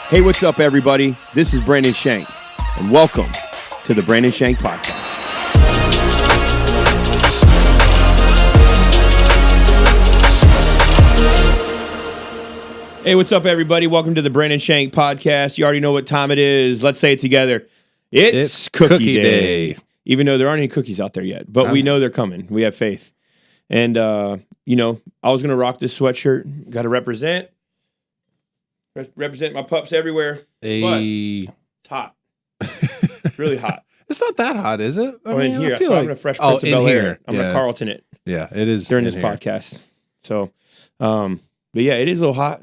Hey, what's up, everybody? This is Brandon Shank, and welcome to the Brandon Shank Podcast. Hey, what's up, everybody? Welcome to the Brandon Shank Podcast. You already know what time it is. Let's say it together. It's cookie day. Even though there aren't any cookies out there yet, but we know they're coming. We have faith. And, I was going to rock this sweatshirt. Got to represent my pups everywhere. Hey. But it's hot. It's really hot. It's not that hot, is it? In here. So I'm going to Fresh Prince of Bel-Air. I'm going to Carlton it. Yeah, it is. During this podcast. So, but yeah, it is a little hot,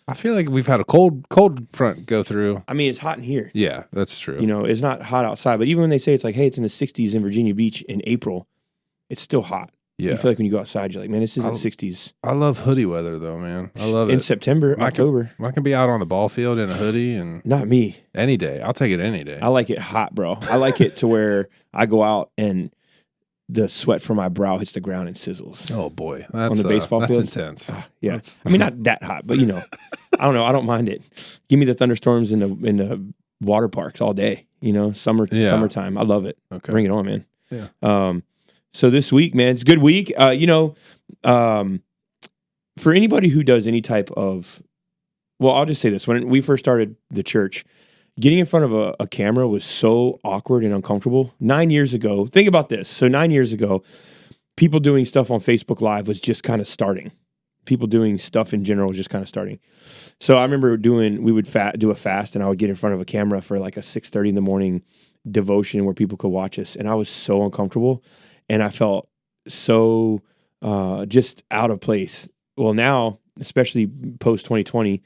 I feel like we've had a cold front go through. I mean, it's hot in here. Yeah, that's true. It's not hot outside. But even when they say it's like, hey, it's in the 60s in Virginia Beach in April, it's still hot. Yeah. You feel like when you go outside, you're like, man, this isn't 60s. I love hoodie weather, though, man. I love it. In September, October. I can be out on the ball field in a hoodie. And not me. Any day. I'll take it any day. I like it hot, bro. I like it to where I go out and the sweat from my brow hits the ground and sizzles. Oh, boy. On the baseball field. That's intense. Yeah. I mean, not that hot, but, I don't know. I don't mind it. Give me the thunderstorms in the water parks all day, summertime. I love it. Okay. Bring it on, man. Yeah. So this week, man, it's a good week. For anybody who does any type of, well, I'll just say this. When we first started the church, getting in front of a camera was so awkward and uncomfortable. 9 years ago, think about this. So 9 years ago, people doing stuff on Facebook Live was just kind of starting. People doing stuff in general was just kind of starting. So I remember we would do a fast, and I would get in front of a camera for like a 6:30 in the morning devotion where people could watch us. And I was so uncomfortable. And I felt so just out of place. Well, now, especially post 2020,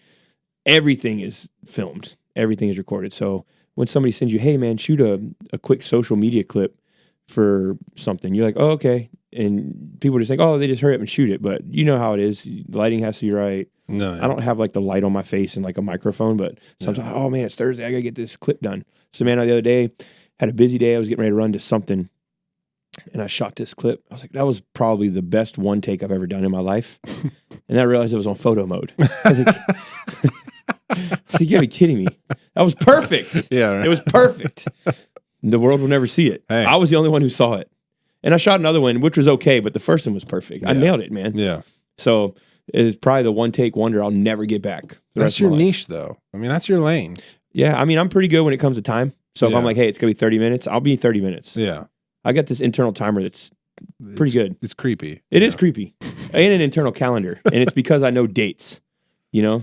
everything is filmed. Everything is recorded. So when somebody sends you, hey, man, shoot a quick social media clip for something, you're like, oh, okay. And people just think, oh, they just hurry up and shoot it. But you know how it is. The lighting has to be right. No, I don't have like the light on my face and like a microphone, but sometimes, oh, man, it's Thursday. I got to get this clip done. So, man, the other day, had a busy day. I was getting ready to run to something. And I shot this clip. I was like, that was probably the best one take I've ever done in my life. And I realized it was on photo mode. I was like, so you gotta be kidding me. That was perfect. Yeah, right. It was perfect. The world will never see it. Hey. I was the only one who saw it. And I shot another one, which was okay, but the first one was perfect. Yeah. I nailed it, man. Yeah. So it's probably the one take wonder I'll never get back. That's your niche, though. I mean, that's your lane. Yeah, I mean, I'm pretty good when it comes to time. So if I'm like, hey, it's gonna be 30 minutes, I'll be 30 minutes. Yeah. I got this internal timer that's pretty good. It's creepy. It is creepy. And an internal calendar. And it's because I know dates, Yeah.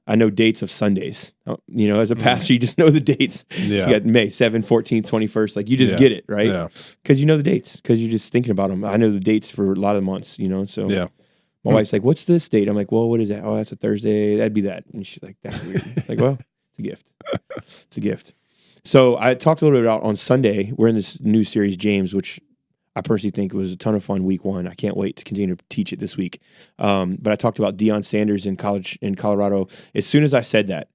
I know dates of Sundays. As a pastor, you just know the dates. Yeah. You got May 7th, 14th, 21st. Like, you just get it, right? Yeah. Because you know the dates. Because you're just thinking about them. I know the dates for a lot of months, So Yeah. my wife's like, what's this date? I'm like, well, what is that? Oh, that's a Thursday. That'd be that. And she's like, that's weird. It's like, well, it's a gift. It's a gift. So I talked a little bit about on Sunday. We're in this new series, James, which I personally think was a ton of fun week one. I can't wait to continue to teach it this week. But I talked about Deion Sanders in Colorado. As soon as I said that,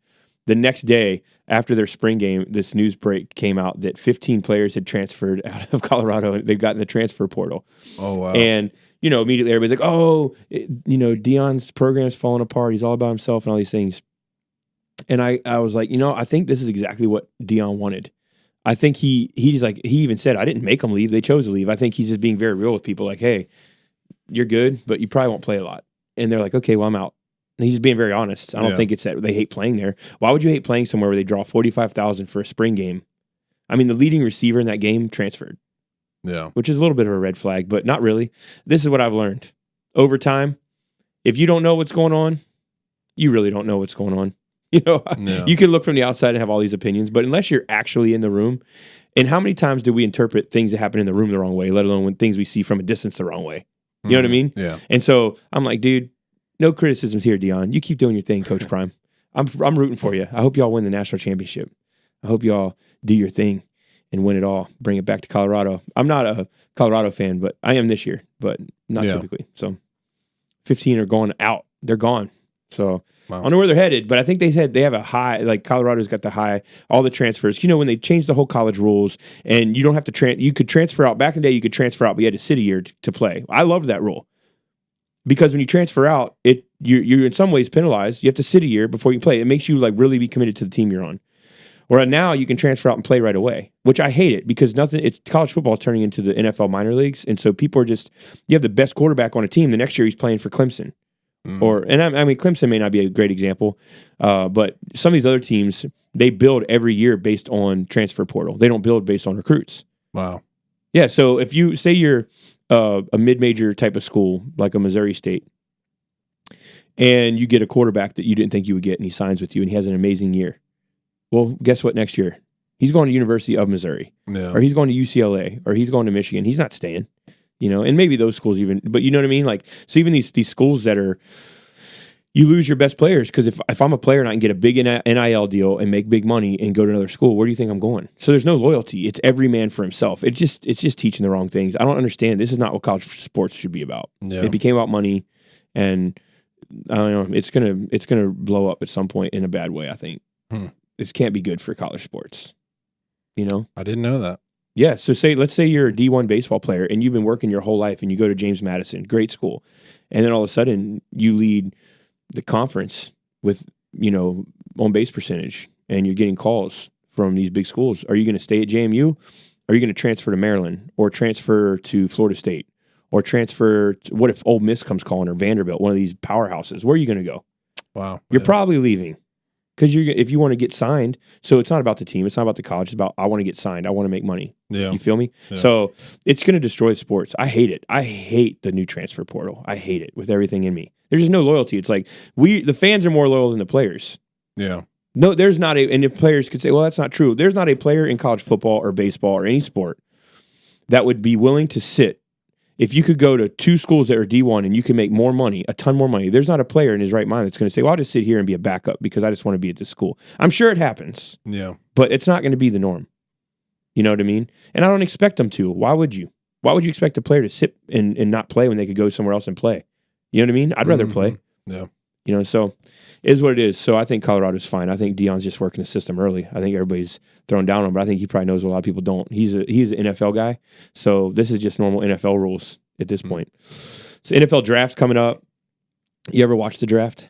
the next day after their spring game, this news break came out that 15 players had transferred out of Colorado. They've gotten the transfer portal. Oh, wow. And, immediately everybody's like, oh, Deion's program's falling apart. He's all by himself and all these things. And I was like, I think this is exactly what Deion wanted. I think he even said, I didn't make them leave. They chose to leave. I think he's just being very real with people. Like, hey, you're good, but you probably won't play a lot. And they're like, okay, well, I'm out. And he's just being very honest. I don't think it's that they hate playing there. Why would you hate playing somewhere where they draw 45,000 for a spring game? I mean, the leading receiver in that game transferred. Yeah. Which is a little bit of a red flag, but not really. This is what I've learned. Over time, if you don't know what's going on, you really don't know what's going on. You can look from the outside and have all these opinions, but unless you're actually in the room, and how many times do we interpret things that happen in the room the wrong way, let alone when things we see from a distance the wrong way? You know what I mean? Yeah. And so I'm like, dude, no criticisms here, Deion. You keep doing your thing, Coach Prime. I'm rooting for you. I hope y'all win the national championship. I hope y'all do your thing and win it all. Bring it back to Colorado. I'm not a Colorado fan, but I am this year, but not typically. So 15 are going out. They're gone. So I don't know where they're headed, but I think they said they have a high, like Colorado's got the high, all the transfers. When they changed the whole college rules and you don't have to you could transfer out. Back in the day, you could transfer out, but you had to sit a year to play. I love that rule. because when you transfer out, you're in some ways penalized. You have to sit a year before you play. It makes you like really be committed to the team you're on. Where now you can transfer out and play right away, which I hate it because college football is turning into the NFL minor leagues, and so people are just you have the best quarterback on a team. The next year he's playing for Clemson, I mean Clemson may not be a great example, but some of these other teams they build every year based on transfer portal. They don't build based on recruits. Wow. Yeah, so if you say you're a mid-major type of school like a Missouri State, and you get a quarterback that you didn't think you would get, and he signs with you, and he has an amazing year. Well, guess what? Next year, he's going to University of Missouri, or he's going to UCLA, or he's going to Michigan. He's not staying, and maybe those schools even, but you know what I mean? Like, so even these schools that are, you lose your best players because if I'm a player and I can get a big NIL deal and make big money and go to another school, where do you think I'm going? So there's no loyalty. It's every man for himself. It's just teaching the wrong things. I don't understand. This is not what college sports should be about. Yeah. It became about money, and I don't know. It's gonna blow up at some point in a bad way. I think. This can't be good for college sports. I didn't know that. Yeah. So let's say you're a D1 baseball player and you've been working your whole life and you go to James Madison, great school. And then all of a sudden you lead the conference with, on base percentage and you're getting calls from these big schools. Are you going to stay at JMU? Or are you going to transfer to Maryland or transfer to Florida State or transfer what if Ole Miss comes calling or Vanderbilt, one of these powerhouses? Where are you going to go? Wow. You're probably leaving. Because if you want to get signed, so it's not about the team, it's not about the college, it's about I want to get signed, I want to make money. Yeah. You feel me? Yeah. So it's going to destroy sports. I hate it. I hate the new transfer portal. I hate it with everything in me. There's just no loyalty. It's like the fans are more loyal than the players. Yeah. No, there's not and the players could say, well, that's not true. There's not a player in college football or baseball or any sport that would be willing to sit. If you could go to two schools that are D1 and you can make more money, a ton more money, there's not a player in his right mind that's going to say, well, I'll just sit here and be a backup because I just want to be at this school. I'm sure it happens. Yeah. But it's not going to be the norm. You know what I mean? And I don't expect them to. Why would you? Why would you expect a player to sit and not play when they could go somewhere else and play? You know what I mean? I'd rather play. Yeah. So it is what it is. So I think Colorado's fine. I think Deion's just working the system early. I think everybody's throwing down on him, but I think he probably knows what a lot of people don't. He's an NFL guy. So this is just normal NFL rules at this point. So NFL draft's coming up. You ever watch the draft?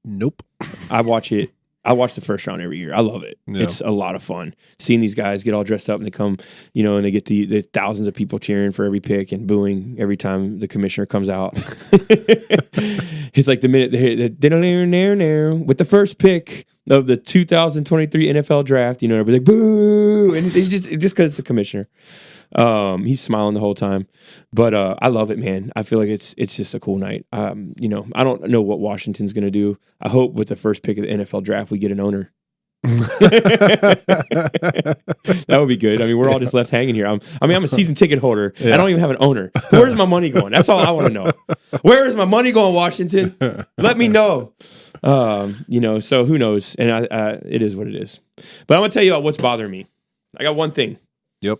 Nope. I watch it. I watch the first round every year. I love it. Yeah. It's a lot of fun. Seeing these guys get all dressed up and they come, and they get the thousands of people cheering for every pick and booing every time the commissioner comes out. It's like the minute with the first pick of the 2023 NFL draft, everybody's like, boo! And it's just because it's the commissioner. He's smiling the whole time, but I love it, man. I feel like it's just a cool night. I don't know what Washington's going to do. I hope with the first pick of the NFL draft we get an owner. That would be good. I mean, we're all just left hanging here. I'm a season ticket holder. Yeah. I don't even have an owner. Where's my money going? That's all I want to know. Where is my money going, Washington? Let me know. So who knows? And it is what it is. But I'm gonna tell you about what's bothering me. I got one thing. Yep.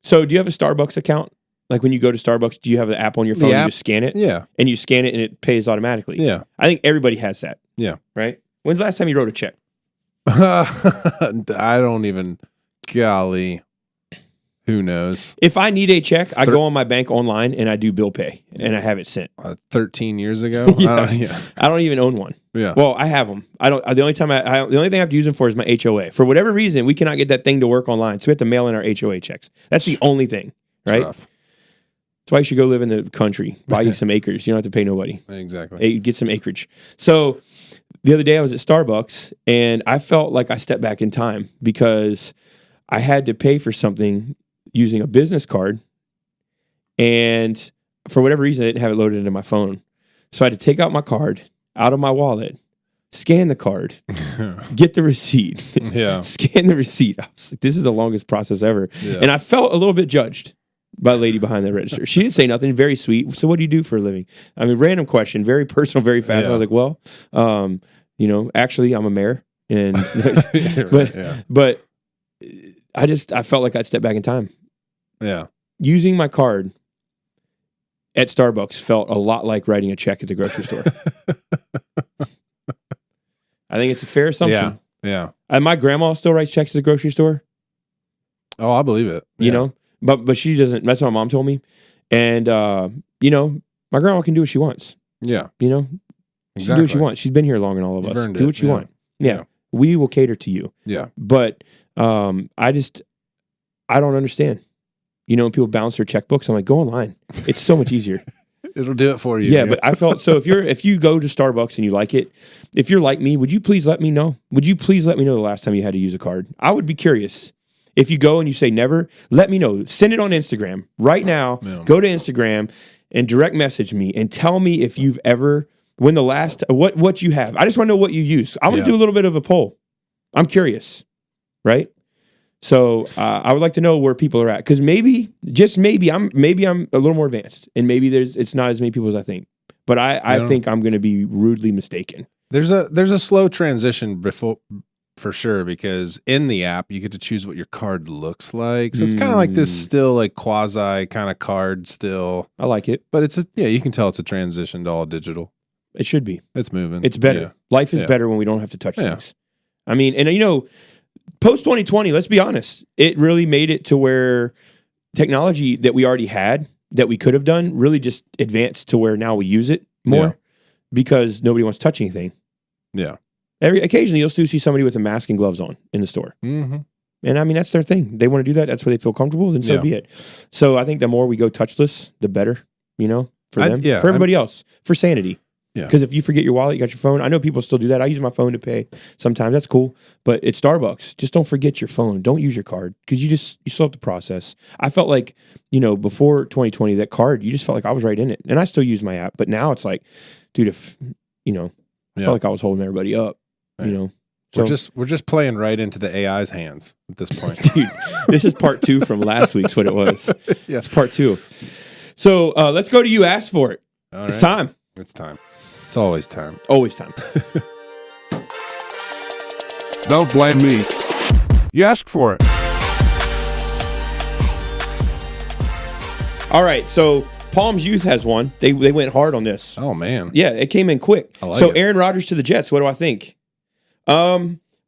So do you have a Starbucks account? Like when you go to Starbucks, do you have the app on your phone? You just scan it? Yeah. And you scan it and it pays automatically? Yeah. I think everybody has that. Yeah. Right? When's the last time you wrote a check? I don't even, golly, who knows? If I need a check, I go on my bank online and I do bill pay and I have it sent. 13 years ago? Yeah. I don't even own one. Yeah. Well, I have them. I don't. The only thing I have to use them for is my HOA. For whatever reason, we cannot get that thing to work online, so we have to mail in our HOA checks. That's the only thing, right? That's why you should go live in the country, buy you some acres. You don't have to pay nobody. Exactly. Get some acreage. So the other day I was at Starbucks and I felt like I stepped back in time because I had to pay for something using a business card, and for whatever reason, I didn't have it loaded into my phone. So I had to take out my card out of my wallet, scan the card, get the receipt, scan the receipt. I was like, this is the longest process ever. Yeah. And I felt a little bit judged by the lady behind the register. She didn't say nothing, very sweet. So what do you do for a living? I mean, random question, very personal, very fast. Yeah. I was like, well, actually I'm a mayor. And but I felt like I'd step back in time. Yeah. Using my card at Starbucks felt a lot like writing a check at the grocery store. I think it's a fair assumption. Yeah. And my grandma still writes checks at the grocery store. Oh, I believe it. Yeah. But she doesn't. That's what my mom told me. And, My grandma can do what she wants. Yeah. You know, she can do what she wants. She's been here longer than all of us. Do what you want. Yeah. We will cater to you. Yeah. But I don't understand. You know, when people balance their checkbooks, I'm like, go online. It's so much easier. It'll do it for you. Yeah, but I felt so. If you go to Starbucks and you like it, if you're like me, would you please let me know? Would you please let me know the last time you had to use a card? I would be curious. If you go and you say never, let me know. Send it on Instagram right now. Yeah. Go to Instagram and direct message me and tell me if you've ever when the last what you have. I just want to know what you use. I want to do a little bit of a poll. I'm curious, right? So I would like to know where people are at because maybe, just maybe, I'm a little more advanced, and maybe it's not as many people as I think. But I think I'm going to be rudely mistaken. There's a slow transition before, for sure, because in the app you get to choose what your card looks like. So it's kind of like this still like quasi kind of card still. I like it, but you can tell it's a transition to all digital. It should be. It's moving. It's better. Yeah. Life is better when we don't have to touch things. I mean, and you know, post 2020, let's be honest, it really made it to where technology that we already had that we could have done really just advanced to where now we use it more because nobody wants to touch anything. Yeah. Occasionally you'll still see somebody with a mask and gloves on in the store. Mm-hmm. And I mean, that's their thing. They want to do that. That's where they feel comfortable. Then so be it. So I think the more we go touchless, the better, you know, for them, for everybody else, for sanity. Because if you forget your wallet, you got your phone. I know people still do that. I use my phone to pay sometimes. That's cool. But it's Starbucks. Just don't forget your phone. Don't use your card because you still have to process. I felt like, you know, before 2020, that card, you just felt like I was right in it. And I still use my app. But now it's like, dude, if, you know, I felt like I was holding everybody up, you know. So, we're just playing right into the AI's hands at this point. Dude, this is part 2 from last week's what it was. It's part 2. So let's go to You Asked For It. It's time. It's time. It's always time. Always time. Don't blame me. You asked for it. All right, so Palms Youth has one. They went hard on this. Oh, man. Yeah, it came in quick. I like it. Aaron Rodgers to the Jets. What do I think?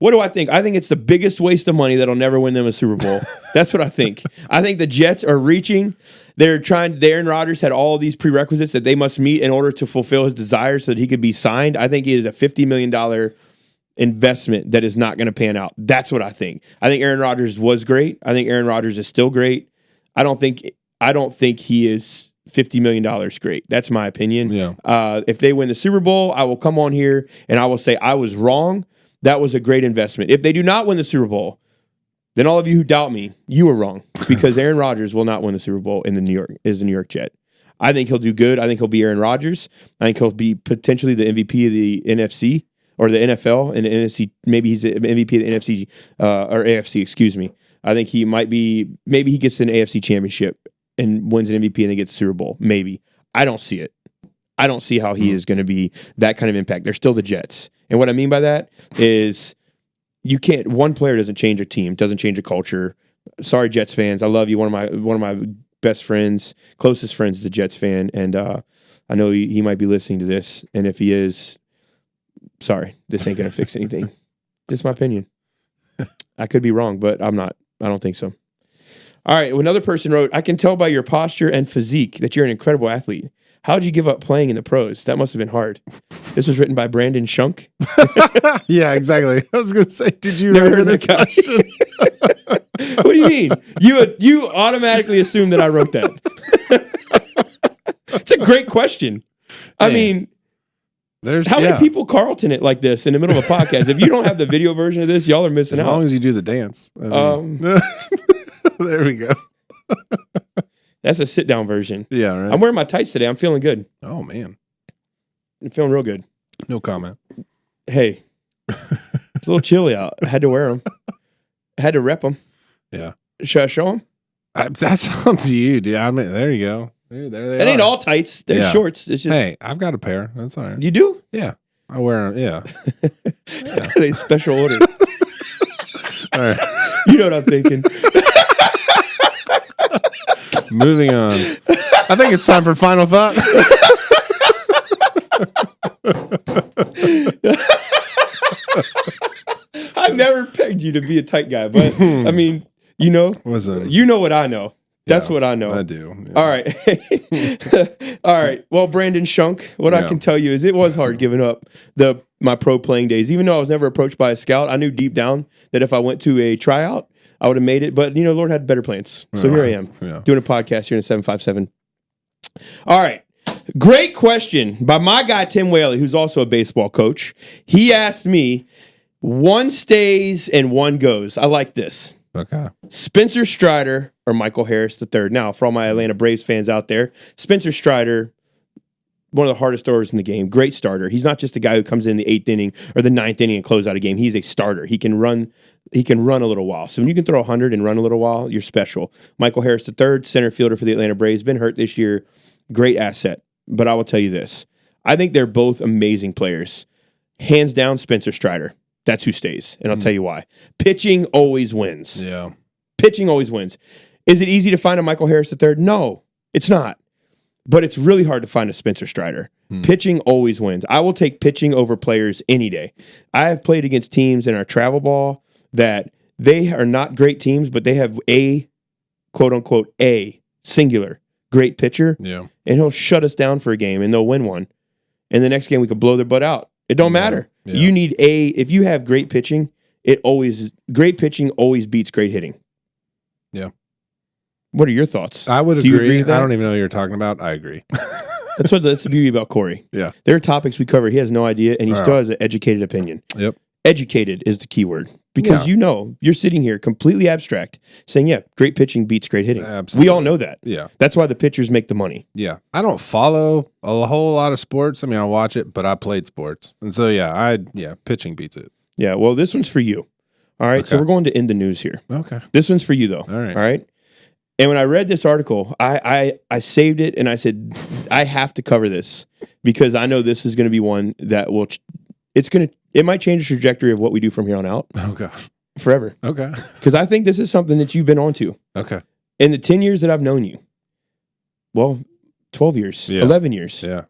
What do I think? I think it's the biggest waste of money that'll never win them a Super Bowl. That's what I think. I think the Jets are reaching. Aaron Rodgers had all these prerequisites that they must meet in order to fulfill his desire so that he could be signed. I think it is a $50 million investment that is not going to pan out. That's what I think. I think Aaron Rodgers was great. I think Aaron Rodgers is still great. I don't think he is $50 million great. That's my opinion. Yeah. If they win the Super Bowl, I will come on here and I will say I was wrong. That was a great investment. If they do not win the Super Bowl, then all of you who doubt me, you are wrong because Aaron Rodgers will not win the Super Bowl in New York Jet. I think he'll do good. I think he'll be Aaron Rodgers. I think he'll be potentially the MVP of the NFC or the NFL and the NFC. Maybe he's the MVP of the NFC or AFC, excuse me. I think he might be, maybe he gets an AFC championship and wins an MVP and they get the Super Bowl. Maybe. I don't see it. I don't see how he is going to be that kind of impact. They're still the Jets. And what I mean by that is one player doesn't change a team, doesn't change a culture. Sorry, Jets fans. I love you. One of my best friends, closest friends is a Jets fan. And I know he might be listening to this. And if he is, sorry, this ain't going to fix anything. This is my opinion. I could be wrong, but I'm not. I don't think so. All right. Another person wrote, I can tell by your posture and physique that you're an incredible athlete. How did you give up playing in the pros? That must have been hard. This was written by Brandon Shunk. Yeah, exactly. I was going to say, did you Never remember heard this that question? What do you mean? You automatically assume that I wrote that. It's a great question. I mean, how many people Carlton it like this in the middle of a podcast? If you don't have the video version of this, y'all are missing out. As long as you do the dance. There we go. That's a sit-down version. Yeah, right. I'm wearing my tights today. I'm feeling good. Oh, man. I'm feeling real good. No comment. Hey, it's a little chilly out. I had to wear them. I had to rep them. Yeah. Should I show them? That's up to you, dude. I mean, there you go. There they are. It ain't all tights. They're shorts. It's just. Hey, I've got a pair. That's all right. You do? Yeah. I wear them. Yeah. They special order. All right. You know what I'm thinking. Moving on. I think it's time for final thought. I never pegged you to be a tight guy, but I mean, you know, Listen, you know what I know. That's what I know. I do. Yeah. All right. All right. Well, Brandon Shunk, what I can tell you is it was hard giving up my pro playing days. Even though I was never approached by a scout, I knew deep down that if I went to a tryout, I would have made it. But, Lord had better plans. So here I am doing a podcast here in 757. All right. Great question by my guy, Tim Whaley, who's also a baseball coach. He asked me, one stays and one goes. I like this. Okay. Spencer Strider or Michael Harris III. Now, for all my Atlanta Braves fans out there, Spencer Strider, one of the hardest throwers in the game, great starter. He's not just a guy who comes in the 8th inning or the 9th inning and close out a game. He's a starter. He can run a little while. So when you can throw 100 and run a little while, you're special. Michael Harris III, center fielder for the Atlanta Braves, been hurt this year. Great asset. But I will tell you this. I think they're both amazing players. Hands down, Spencer Strider. That's who stays, and I'll tell you why. Pitching always wins. Yeah. Pitching always wins. Is it easy to find a Michael Harris III? No, it's not. But it's really hard to find a Spencer Strider. Pitching always wins. I will take pitching over players any day. I have played against teams in our travel ball that they are not great teams, but they have a, quote-unquote, a singular great pitcher, and he'll shut us down for a game, and they'll win one. And the next game, we could blow their butt out. It don't matter. Yeah. You need if you have great pitching, great pitching always beats great hitting. Yeah. What are your thoughts? I would agree. agree with that? I don't even know what you're talking about. I agree. That's the beauty about Corey. Yeah. There are topics we cover. He has no idea, and he still has an educated opinion. Yep. Educated is the key word. Because you're sitting here completely abstract saying, great pitching beats great hitting. Absolutely. We all know that. Yeah. That's why the pitchers make the money. Yeah. I don't follow a whole lot of sports. I mean, I watch it, but I played sports. And so, pitching beats it. Yeah. Well, this one's for you. All right. Okay. So we're going to end the news here. Okay. This one's for you, though. All right. All right. And when I read this article, I saved it and I said, I have to cover this because I know this is going to be one that it might change the trajectory of what we do from here on out. Oh, gosh. Forever. Okay. Because I think this is something that you've been onto. Okay. In the 10 years that I've known you, 12 years, 11 years. Yeah.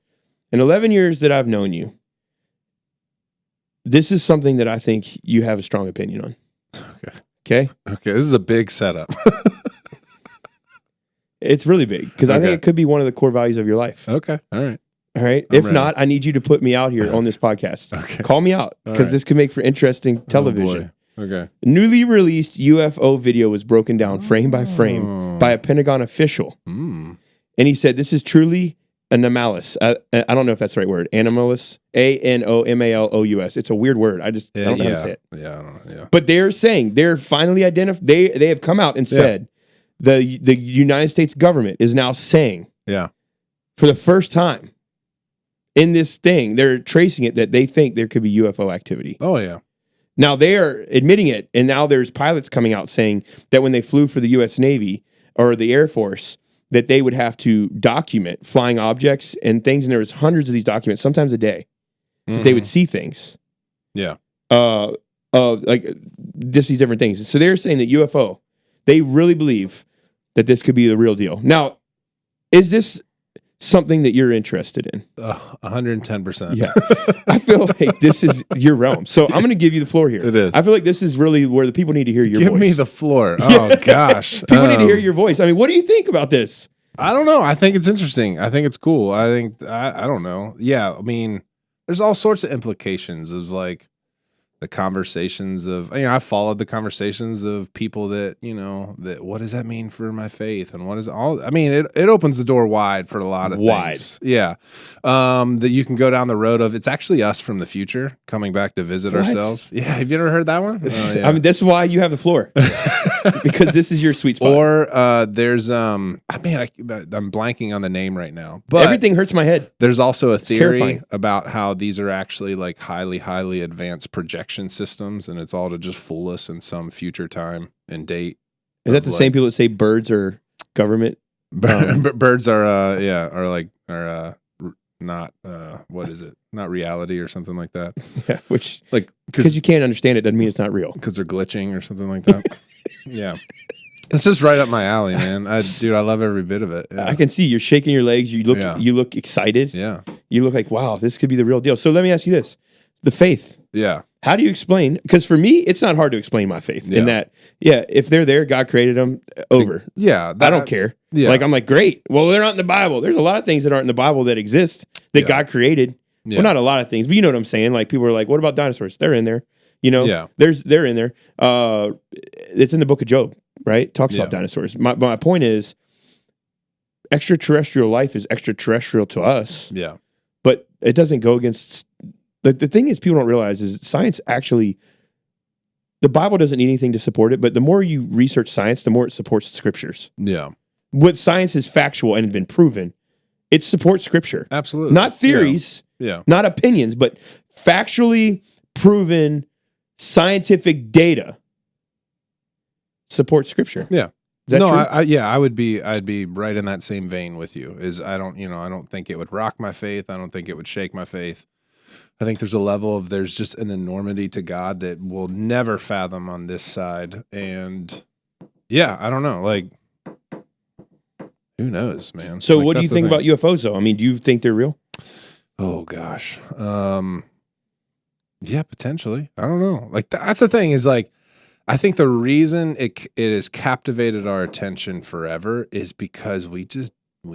In 11 years that I've known you, this is something that I think you have a strong opinion on. Okay. Okay? Okay. This is a big setup. It's really big because I think it could be one of the core values of your life. Okay. All right. All right. If not, I need you to put me out here on this podcast. Okay. Call me out because this could make for interesting television. Oh, okay. Newly released UFO video was broken down frame by frame by a Pentagon official. And he said, this is truly anomalous. I don't know if that's the right word. Anomalous. ANOMALOUS. It's a weird word. I don't know how to say it. Yeah. But they're saying they're finally identified. They have come out and said the United States government is now saying for the first time in this thing, they're tracing it that they think there could be UFO activity. Oh, yeah. Now they are admitting it, and now there's pilots coming out saying that when they flew for the U.S. Navy or the Air Force, that they would have to document flying objects and things, and there was hundreds of these documents, sometimes a day. They would see things. Yeah. Like just these different things. So they're saying that UFO, they really believe that this could be the real deal. Now, is something that you're interested in? 110%. Yeah. I feel like this is your realm. So I'm going to give you the floor here. It is. I feel like this is really where the people need to hear your voice. Give me the floor. Oh, gosh. People need to hear your voice. I mean, what do you think about this? I don't know. I think it's interesting. I think it's cool. I don't know. Yeah. I mean, there's all sorts of implications of like the conversations of, I followed the conversations of people that, that what does that mean for my faith? And what is all, it opens the door wide for a lot of things. Yeah. That you can go down the road of, it's actually us from the future coming back to visit ourselves. Yeah. Have you ever heard that one? Yeah. That's why you have the floor because this is your sweet spot. Or there's, I'm blanking on the name right now, but everything hurts my head. There's also a theory about how these are actually like highly, highly advanced projection systems, and it's all to just fool us in some future time and date. Is that the same people that say birds are government? Birds are not what is it? Not reality or something like that. Yeah, which like because you can't understand it doesn't mean it's not real. Because they're glitching or something like that. Yeah. This is right up my alley, man. I love every bit of it. Yeah. I can see you're shaking your legs. You look excited. Yeah. You look like, wow, this could be the real deal. So let me ask you this. The faith. Yeah. How do you explain? Because for me, it's not hard to explain my faith in that, if they're there, God created them, over. Yeah. I don't care. Yeah. Like, I'm like, great. Well, they're not in the Bible. There's a lot of things that aren't in the Bible that exist that God created. Yeah. Well, not a lot of things, but you know what I'm saying? Like, people are like, what about dinosaurs? They're in there. You know, they're in there. It's in the book of Job, right? Talks about dinosaurs. My point is, extraterrestrial life is extraterrestrial to us. Yeah. But it doesn't go against... The thing is, people don't realize is science actually... The Bible doesn't need anything to support it, but the more you research science, the more it supports scriptures. Yeah. What science is factual and been proven, it supports scripture. Absolutely. Not theories, not opinions, but factually proven scientific data supports scripture. Yeah. Is that true? I'd be right in that same vein with you. I don't think it would rock my faith. I don't think it would shake my faith. I think there's a level of there's just an enormity to God that we'll never fathom on this side. And I don't know. Like, who knows, man? So what do you think about UFOs though? I mean, do you think they're real? Oh gosh. Yeah, potentially. I don't know. Like that's the thing is like, I think the reason it has captivated our attention forever is because we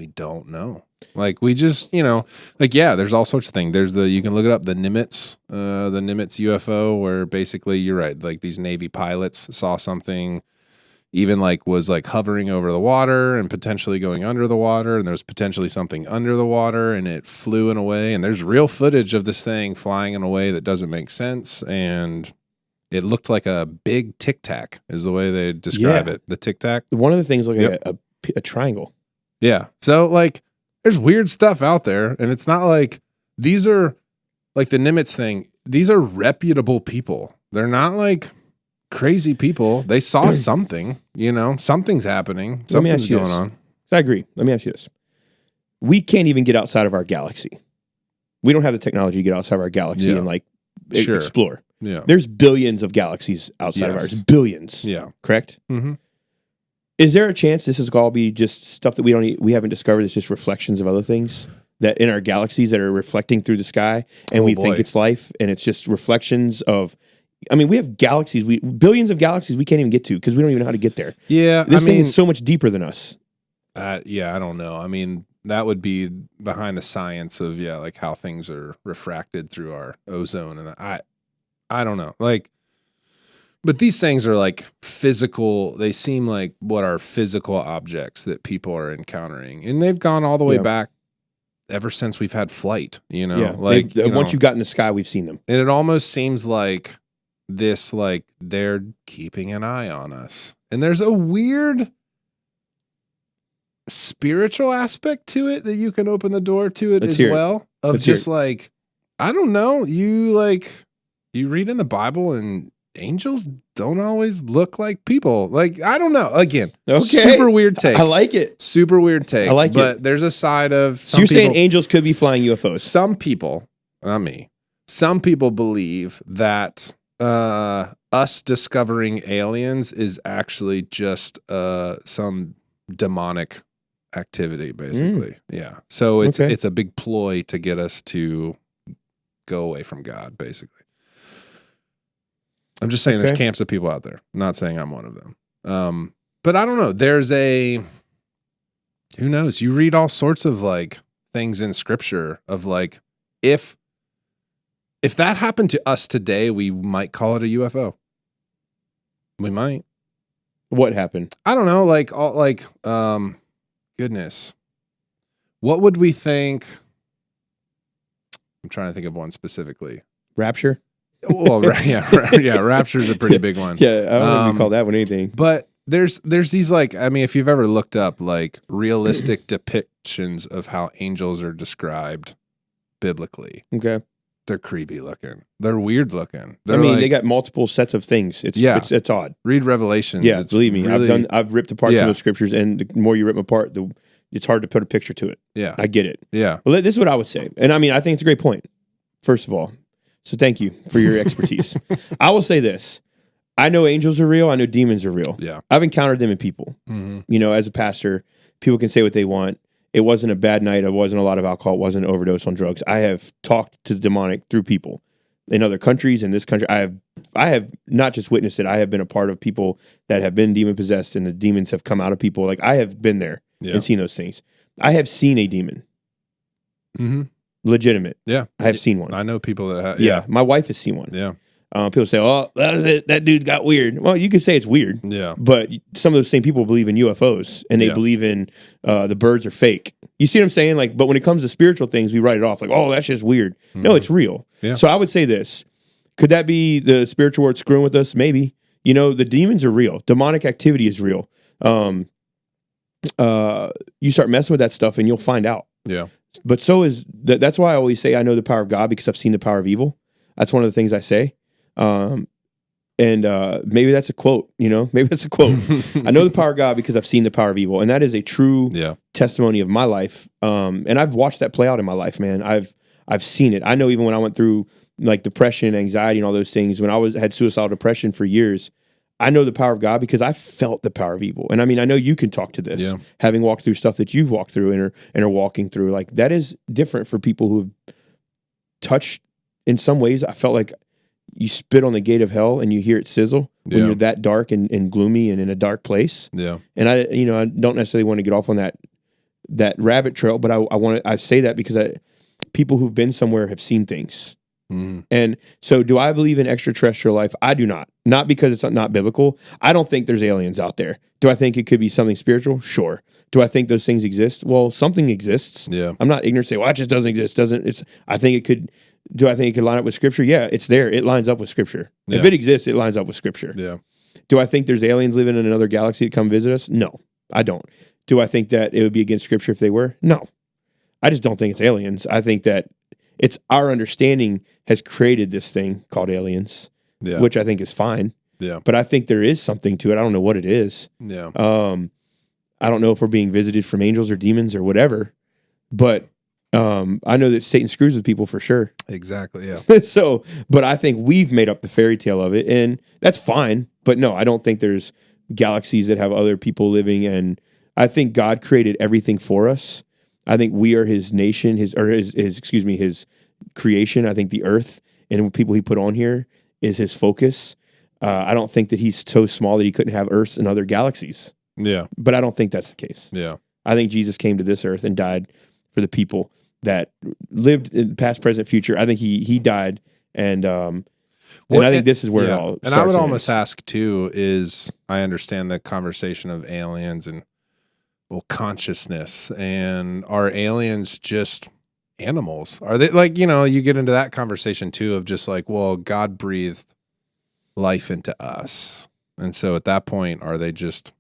don't know. Like we just, there's all sorts of things. You can look it up, the Nimitz UFO, where basically you're right. Like these Navy pilots saw something, even was hovering over the water and potentially going under the water. And there's potentially something under the water and it flew in a way. And there's real footage of this thing flying in a way that doesn't make sense. And it looked like a big Tic Tac is the way they describe it. The Tic Tac. One of the things looking at a triangle. Yeah. So there's weird stuff out there, and it's not like these are like the Nimitz thing. These are reputable people. They're not like crazy people. They saw something, something's happening. Something's going on. I agree. Let me ask you this. We can't even get outside of our galaxy. We don't have the technology to get outside of our galaxy and explore. Yeah. There's billions of galaxies outside of ours. Billions. Yeah. Correct? Mm-hmm. Is there a chance this is all be just stuff that we haven't discovered? It's just reflections of other things that in our galaxies that are reflecting through the sky, and we think it's life, and it's just reflections of. I mean, we have galaxies, billions of galaxies we can't even get to because we don't even know how to get there. Yeah, this thing is so much deeper than us. I don't know. I mean, that would be behind the science of like how things are refracted through our ozone, and I don't know. But these things are physical. They seem like what are physical objects that people are encountering. And they've gone all the way back ever since we've had flight, once you got in the sky, we've seen them. And it almost seems like this, they're keeping an eye on us. And there's a weird spiritual aspect to it that you can open the door to it well. Of just I don't know, you read in the Bible and angels don't always look like people. I don't know. Again, super weird take. I like it. Super weird take. I like it. But there's a side of So you're saying angels could be flying UFOs? Some people, not me, some people believe that us discovering aliens is actually just some demonic activity, basically. Yeah. So it's a big ploy to get us to go away from God, basically. I'm just saying there's camps of people out there. I'm not saying I'm one of them. But I don't know. There's who knows? You read all sorts of things in scripture of if that happened to us today, we might call it a UFO. We might. What happened? I don't know. Goodness. What would we think? I'm trying to think of one specifically. Rapture? Well, Rapture's a pretty big one. Yeah, I don't know if you call that one anything. But there's these if you've ever looked up realistic depictions of how angels are described biblically. Okay. They're creepy looking. They're weird looking. They got multiple sets of things. It's odd. Read Revelations. Yeah, believe me. Really, I've ripped apart some of the scriptures, and the more you rip them apart, it's hard to put a picture to it. Yeah. I get it. Yeah. Well, this is what I would say. And I think it's a great point, first of all. So thank you for your expertise. I will say this. I know angels are real. I know demons are real. Yeah. I've encountered them in people. Mm-hmm. As a pastor, people can say what they want. It wasn't a bad night. It wasn't a lot of alcohol. It wasn't an overdose on drugs. I have talked to the demonic through people. in other countries. In this country, I have not just witnessed it. I have been a part of people that have been demon possessed, and the demons have come out of people. Like I have been there and seen those things. I have seen a demon. Mm-hmm. Legitimate. Yeah. I have seen one. I know people that have. Yeah. My wife has seen one. Yeah. People say, "Oh, that was it. That dude got weird." Well, you could say it's weird. Yeah. But some of those same people believe in UFOs, and they believe in the birds are fake. You see what I'm saying? Like, but when it comes to spiritual things, we write it off like, "Oh, that's just weird." Mm-hmm. No, it's real. Yeah. So I would say this: could that be the spiritual world screwing with us? Maybe. The demons are real. Demonic activity is real. You start messing with that stuff, and you'll find out. Yeah. But so is that's why I always say I know the power of God, because I've seen the power of evil. That's one of the things I say. Maybe that's a quote, maybe that's a quote. I know the power of God because I've seen the power of evil. And that is a true testimony of my life. And I've watched that play out in my life, man. I've seen it. I know even when I went through like depression, anxiety, and all those things, when I had suicidal depression for years, I know the power of God because I felt the power of evil. And I mean, I know you can talk to this, having walked through stuff that you've walked through and are walking through. Like that is different for people who have touched. In some ways, I felt like you spit on the gate of hell and you hear it sizzle when you're that dark and gloomy and in a dark place. Yeah. And I don't necessarily want to get off on that rabbit trail, but I say that because people who've been somewhere have seen things. Mm. And so do I believe in extraterrestrial life? I do not. Not because it's not biblical. I don't think there's aliens out there. Do I think it could be something spiritual? Sure. Do I think those things exist? Well, something exists. Yeah. I'm not ignorant to say, well, it just doesn't exist. I think it could. Do I think it could line up with Scripture? Yeah, it's there. It lines up with Scripture. Yeah. If it exists, it lines up with Scripture. Yeah. Do I think there's aliens living in another galaxy that come visit us? No, I don't. Do I think that it would be against Scripture if they were? No. I just don't think it's aliens. I think that it's our understanding has created this thing called aliens, which I think is fine. Yeah. But I think there is something to it. I don't know what it is. Yeah. I don't know if we're being visited from angels or demons or whatever, but I know that Satan screws with people for sure. Exactly, yeah. But I think we've made up the fairy tale of it, and that's fine. But no, I don't think there's galaxies that have other people living, and I think God created everything for us. I think we are His nation, His creation. I think the earth and people He put on here is His focus. I don't think that He's so small that He couldn't have Earths and other galaxies. Yeah. But I don't think that's the case. Yeah. I think Jesus came to this earth and died for the people that lived in the past, present, future. I think he died, and I think this is where it all starts. And I would almost ask too is I understand the conversation of aliens and consciousness, and are aliens just animals? Are they like, you get into that conversation too of just like, well, God breathed life into us, and so at that point, are they just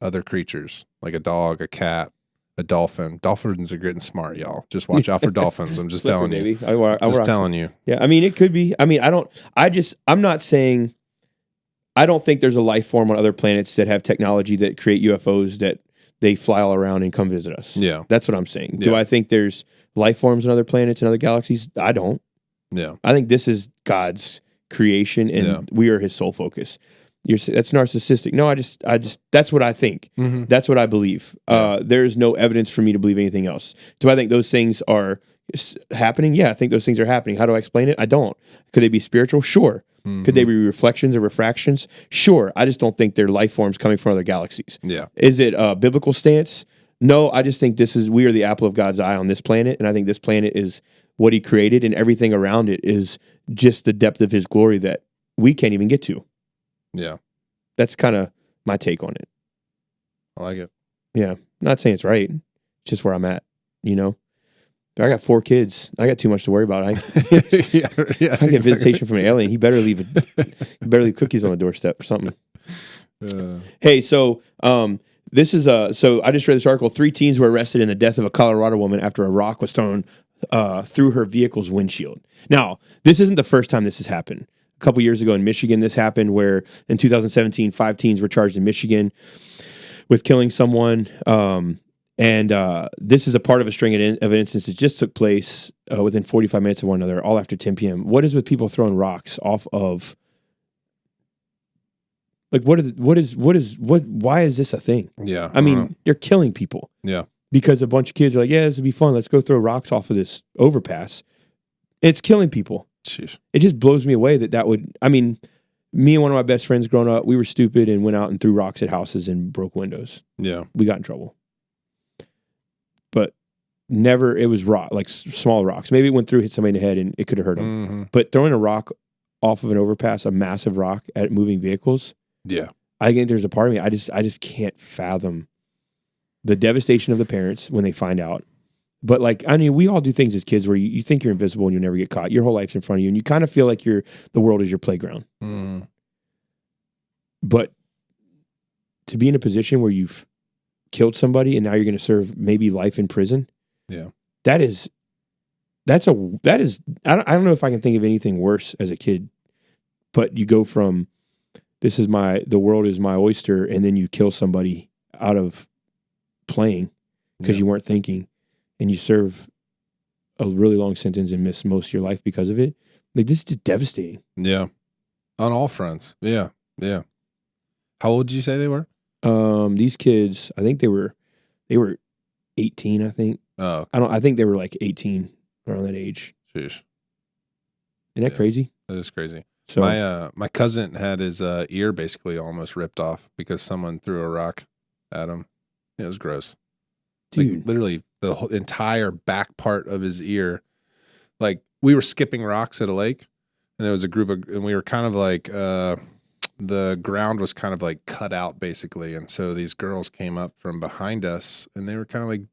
other creatures like a dog, a cat, a dolphin? Dolphins are getting smart, y'all. Just watch out for dolphins. I'm just telling you. I'm just telling you. Yeah, I mean, it could be. I mean, I'm not saying, I don't think there's a life form on other planets that have technology that create UFOs that they fly all around and come visit us. Yeah. That's what I'm saying. Yeah. Do I think there's life forms on other planets and other galaxies? I don't. Yeah. I think this is God's creation, and we are His sole focus. That's narcissistic. No, I just that's what I think. Mm-hmm. That's what I believe. There's no evidence for me to believe anything else. Do I think those things are happening? Yeah, I think those things are happening. How do I explain it? I don't. Could they be spiritual? Sure. Mm-hmm. Could they be reflections or refractions? Sure. I just don't think they're life forms coming from other galaxies. Yeah. Is it a biblical stance? No, I just think we are the apple of God's eye on this planet, and I think this planet is what He created, and everything around it is just the depth of His glory that we can't even get to. Yeah. That's kind of my take on it. I like it. Yeah. Not saying it's right. It's just where I'm at, I got 4 kids. I got too much to worry about. I get visitation from an alien. He better leave cookies on the doorstep or something. Hey, so this is so I just read this article. 3 teens were arrested in the death of a Colorado woman after a rock was thrown through her vehicle's windshield. Now, this isn't the first time this has happened. A couple years ago in Michigan, this happened where in 2017, 5 teens were charged in Michigan with killing someone. This is a part of a string of incidents that just took place within 45 minutes of one another, all after 10 p.m. What is with people throwing rocks off of? Like, why is this a thing? Yeah. I mean, they're killing people. Yeah. Because a bunch of kids are like, yeah, this would be fun. Let's go throw rocks off of this overpass. It's killing people. Jeez. It just blows me away that would, I mean, me and one of my best friends growing up, we were stupid and went out and threw rocks at houses and broke windows. Yeah. We got in trouble. But never, it was rock, like small rocks. Maybe it went through, hit somebody in the head, and it could have hurt them. Mm-hmm. But throwing a rock off of an overpass, a massive rock at moving vehicles, Yeah. I think there's a part of me, I just can't fathom the devastation of the parents when they find out. But like, I mean, we all do things as kids where you think you're invisible and you never get caught. Your whole life's in front of you, and you kind of feel like the world is your playground. Mm. But to be in a position where you've killed somebody and now you're going to serve maybe life in prison, yeah, I don't know if I can think of anything worse as a kid. But you go from the world is my oyster, and then you kill somebody out of playing because you weren't thinking. And you serve a really long sentence and miss most of your life because of it. Like, this is just devastating. Yeah. On all fronts. Yeah. Yeah. How old did you say they were? These kids, I think they were 18, I think. Oh. I think they were like 18 around that age. Sheesh. Isn't that crazy? That is crazy. So my cousin had his ear basically almost ripped off because someone threw a rock at him. It was gross. dude, Like, literally the whole entire back part of his ear. Like, we were skipping rocks at a lake, and there was a and we were kind of like, the ground was kind of like cut out basically. And so these girls came up from behind us, and they were kind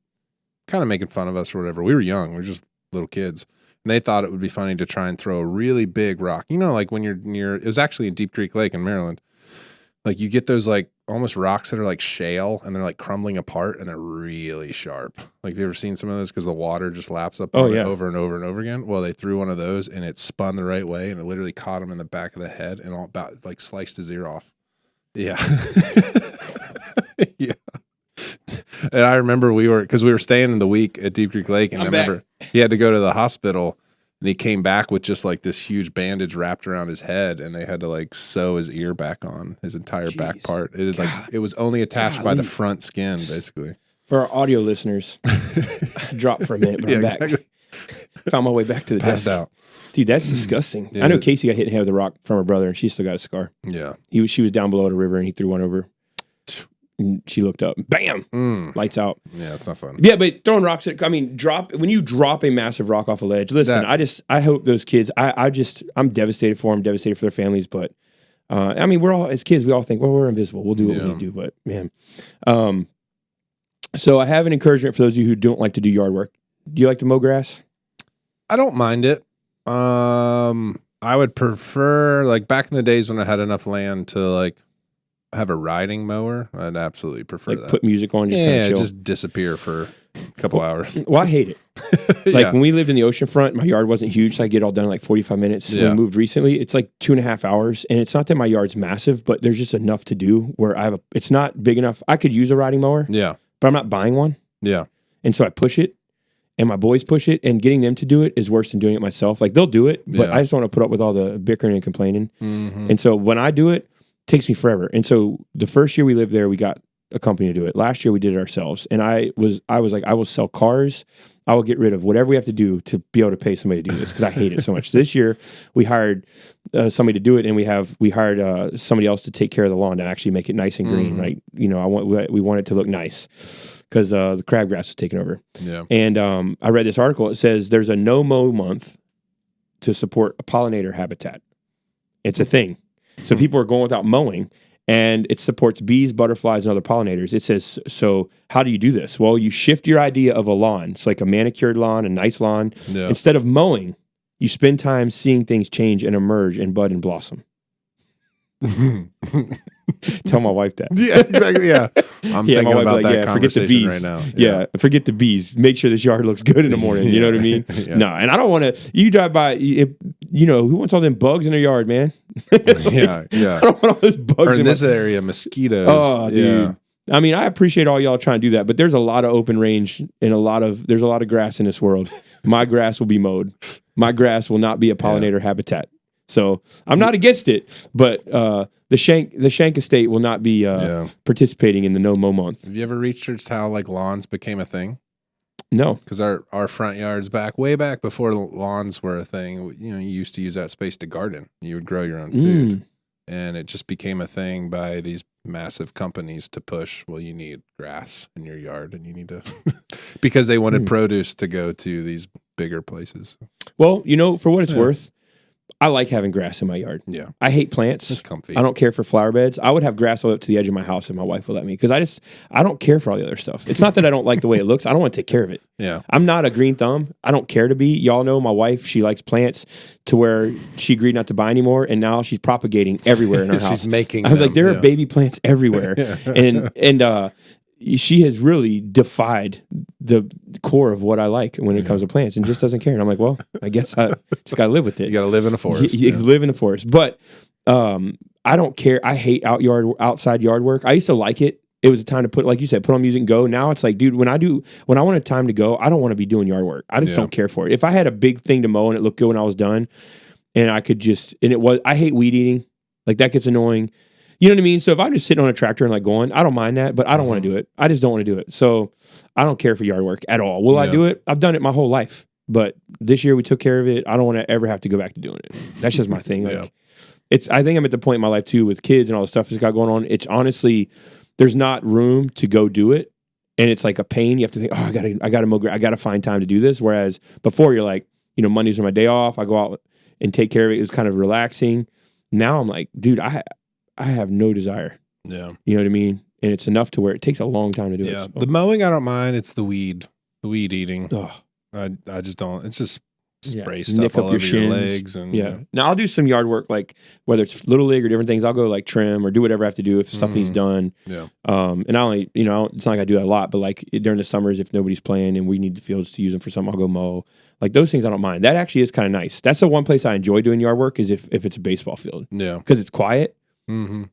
of making fun of us or whatever. We were young. We were just little kids. And they thought it would be funny to try and throw a really big rock. You know, like when you're near, it was actually in Deep Creek Lake in Maryland. Like, you get those like almost rocks that are like shale, and they're like crumbling apart, and they're really sharp. Like, have you ever seen some of those? Because the water just laps up on it over and over and over again. Well, they threw one of those, and it spun the right way, and it literally caught him in the back of the head and all about like sliced his ear off. Yeah. Yeah. And I remember because we were staying in the week at Deep Creek Lake, and I remember he had to go to the hospital, and he came back with just like this huge bandage wrapped around his head, and they had to like sew his ear back on, his entire back part. It is like, it was only attached by the front skin, basically. for our audio listeners, I dropped for a minute, but I'm back. Exactly. Found my way back to the desk. Out. Dude, that's disgusting. Yeah, I know Casey got hit in the head with a rock from her brother, and she still got a scar. Yeah. She was down below the river, and he threw one over. And she looked up. Bam! Lights out. Yeah, it's not fun. Yeah, but throwing rocks at, when you drop a massive rock off a ledge, listen, I hope those kids, I'm devastated for them, devastated for their families, but, we're all, as kids, we all think, well, we're invisible. We'll do what we need to do, but man. So I have an encouragement for those of you who don't like to do yard work. Do you like to mow grass? I don't mind it. I would prefer, like, back in the days when I had enough land to, like, have a riding mower. I'd absolutely prefer that. Put music on, just kind of chill. Just disappear for a couple hours. Well, I hate it. When we lived in the ocean front, my yard wasn't huge, so I get all done in like 45 minutes. When we moved recently, it's like 2.5 hours, and it's not that my yard's massive, but there's just enough to do where it's not big enough. I could use a riding mower, but I'm not buying one. Yeah. And so I push it, and my boys push it, and getting them to do it is worse than doing it myself. Like, they'll do it, but I just don't want to put up with all the bickering and complaining. Mm-hmm. And so when I do it, takes me forever. And so the first year we lived there, we got a company to do it. Last year we did it ourselves. And I was like, I will sell cars. I will get rid of whatever we have to do to be able to pay somebody to do this, because I hate it so much. This year we hired somebody to do it, and we hired somebody else to take care of the lawn to actually make it nice and green. Mm-hmm. Right? You know, we want it to look nice because the crabgrass was taking over. Yeah. And I read this article. It says there's a no-mow month to support a pollinator habitat. It's a thing. So people are going without mowing, and it supports bees, butterflies, and other pollinators. It says, so how do you do this? Well, you shift your idea of a lawn. It's like a manicured lawn, a nice lawn. Yeah. Instead of mowing, you spend time seeing things change and emerge and bud and blossom. Tell my wife that. Yeah, exactly. Yeah. I'm thinking about that conversation right now. Yeah, forget the bees. Make sure this yard looks good in the morning. You know what I mean? No, and I don't want to, you drive by, who wants all them bugs in their yard, man? Yeah. I don't want all those bugs or in this area, mosquitoes. Oh, dude. I mean, I appreciate all y'all trying to do that, but there's a lot of open range and there's a lot of grass in this world. My grass will be mowed. My grass will not be a pollinator habitat. So I'm not against it, but the Shunk estate will not be participating in the no mow month. Have you ever researched how like lawns became a thing? No. Because our front yards way back before lawns were a thing, you used to use that space to garden. You would grow your own food. And it just became a thing by these massive companies to push, well, you need grass in your yard and you need to, because they wanted produce to go to these bigger places. Well, for what it's worth, I like having grass in my yard. Yeah. I hate plants. It's comfy. I don't care for flower beds. I would have grass all up to the edge of my house if my wife would let me, because I don't care for all the other stuff. It's not that I don't like the way it looks. I don't want to take care of it. Yeah. I'm not a green thumb. I don't care to be. Y'all know my wife, she likes plants to where she agreed not to buy anymore, and now she's propagating everywhere in our house. She's making I was them, like, there are baby plants everywhere. And she has really defied the core of what I like when it comes to plants and just doesn't care. And I'm like, well, I guess I just got to live with it. You got to live in a forest. Live in the forest. But I don't care. I hate outside yard work. I used to like it. It was a time to put on music and go. Now it's like, dude, when I want a time to go, I don't want to be doing yard work. I just don't care for it. If I had a big thing to mow and it looked good when I was done, and I could I hate weed eating. Like, that gets annoying. You know what I mean? So if I'm just sitting on a tractor and going, I don't mind that, but I don't want to do it. I just don't want to do it. So I don't care for yard work at all. Will I do it? I've done it my whole life, but this year we took care of it. I don't want to ever have to go back to doing it. That's just my thing. I think I'm at the point in my life too with kids and all the stuff that's got going on. It's honestly, there's not room to go do it. And it's like a pain. You have to think, I gotta mow, I gotta find time to do this. Whereas before you're like, Mondays are my day off. I go out and take care of it. It was kind of relaxing. Now I'm like, dude, I have no desire. Yeah. You know what I mean? And it's enough to where it takes a long time to do it. So. The mowing, I don't mind. It's the weed eating. Ugh. I just don't. It's just spray Nick stuff up all your over your shins. legs. And Now I'll do some yard work, like whether it's Little League or different things. I'll go like trim or do whatever I have to do if stuff needs done. Yeah. And I only, it's not like I do that a lot, but like during the summers, if nobody's playing and we need the fields to use them for something, I'll go mow. Like those things I don't mind. That actually is kind of nice. That's the one place I enjoy doing yard work is if it's a baseball field. Yeah. Because it's quiet. Mm-hmm.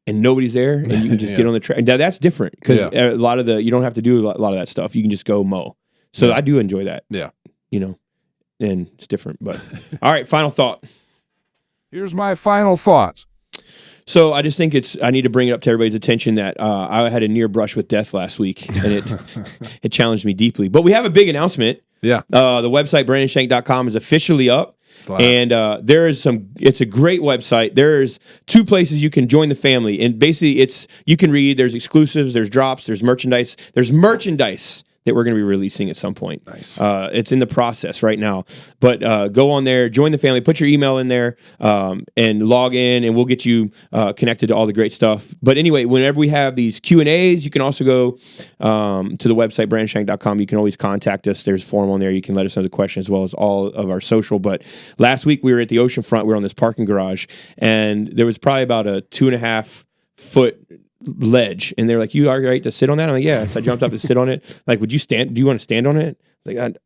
And nobody's there, and you can just get on the track. And that's different because a lot of you don't have to do a lot of that stuff. You can just go mow. So I do enjoy that. Yeah. And it's different. But all right, final thought. Here's my final thought. So I just think I need to bring it up to everybody's attention that I had a near brush with death last week, and it challenged me deeply. But we have a big announcement. Yeah. The website, brandonshank.com, is officially up. And it's a great website. There's 2 places you can join the family. And basically you can read, there's exclusives, there's drops, there's merchandise. There's merchandise that we're going to be releasing at some point. Nice. It's in the process right now. But go on there, join the family, put your email in there, and log in, and we'll get you connected to all the great stuff. But anyway, whenever we have these Q&As, you can also go to the website, brandonshank.com. You can always contact us. There's a form on there. You can let us know the question as well as all of our social. But last week we were at the oceanfront. We were on this parking garage, and there was probably about a 2.5 foot ledge, and they're like, "You are right to sit on that?" I'm like, "Yeah." So I jumped up to sit on it. Like, would you stand? Do you want to stand on it? Like,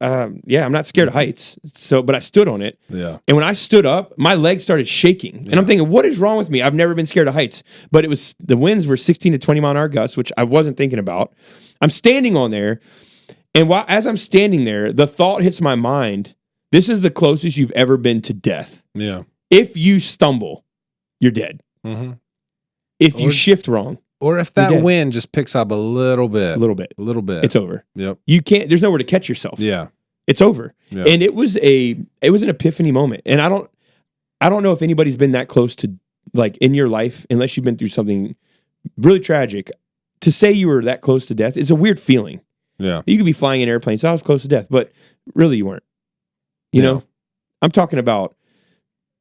yeah, I'm not scared of heights. So, but I stood on it. Yeah. And when I stood up, my legs started shaking, and I'm thinking, "What is wrong with me?" I've never been scared of heights, but the winds were 16 to 20 mile an hour gusts, which I wasn't thinking about. I'm standing on there, and as I'm standing there, the thought hits my mind: this is the closest you've ever been to death. Yeah. If you stumble, you're dead. Mm-hmm. If you shift wrong. Or if that wind just picks up a little bit, it's over. Yep. You can't. There's nowhere to catch yourself. Yeah. It's over. Yeah. And it was an epiphany moment. And I don't know if anybody's been that close to, like, in your life, unless you've been through something really tragic. To say you were that close to death is a weird feeling. Yeah. You could be flying in airplanes. So I was close to death, but really you weren't. You know, I'm talking about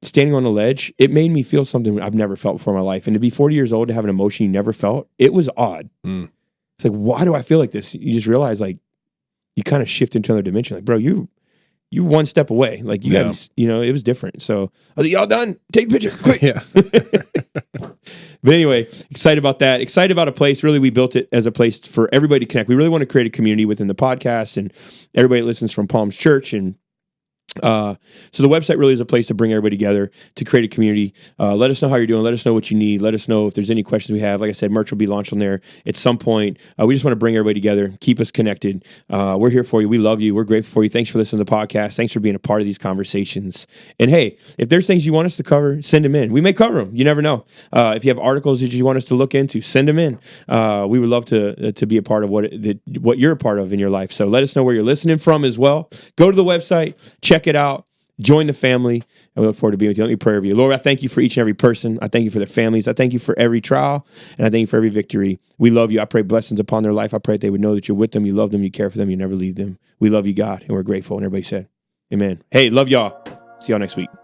standing on the ledge. It made me feel something I've never felt before in my life. And to be 40 years old, to have an emotion you never felt, it was odd. Mm. It's like, why do I feel like this? You just realize, like, you kind of shift into another dimension. Like, bro, you one step away. Like, you gotta, it was different. So I was like, y'all done? Take the picture, quick. Yeah. But anyway, excited about that. Excited about a place. Really, we built it as a place for everybody to connect. We really want to create a community within the podcast, and everybody that listens from Palms Church, and So the website really is a place to bring everybody together, to create a community. Let us know how you're doing. Let us know what you need. Let us know if there's any questions we have. Like I said, merch will be launched on there at some point. We just want to bring everybody together, keep us connected. We're here for you. We love you. We're grateful for you. Thanks for listening to the podcast. Thanks for being a part of these conversations. And hey, if there's things you want us to cover, send them in. We may cover them. You never know. If you have articles that you want us to look into, send them in. We would love to be a part of what you're a part of in your life. So let us know where you're listening from as well. Go to the website, check it out. Join the family, and we look forward to being with you. Let me pray over you. Lord, I thank you for each and every person. I thank you for their families. I thank you for every trial, and I thank you for every victory. We love you. I pray blessings upon their life. I pray that they would know that you're with them, you love them, you care for them, you never leave them. We love you, God, and we're grateful. And everybody said, amen. Hey, love y'all. See y'all next week.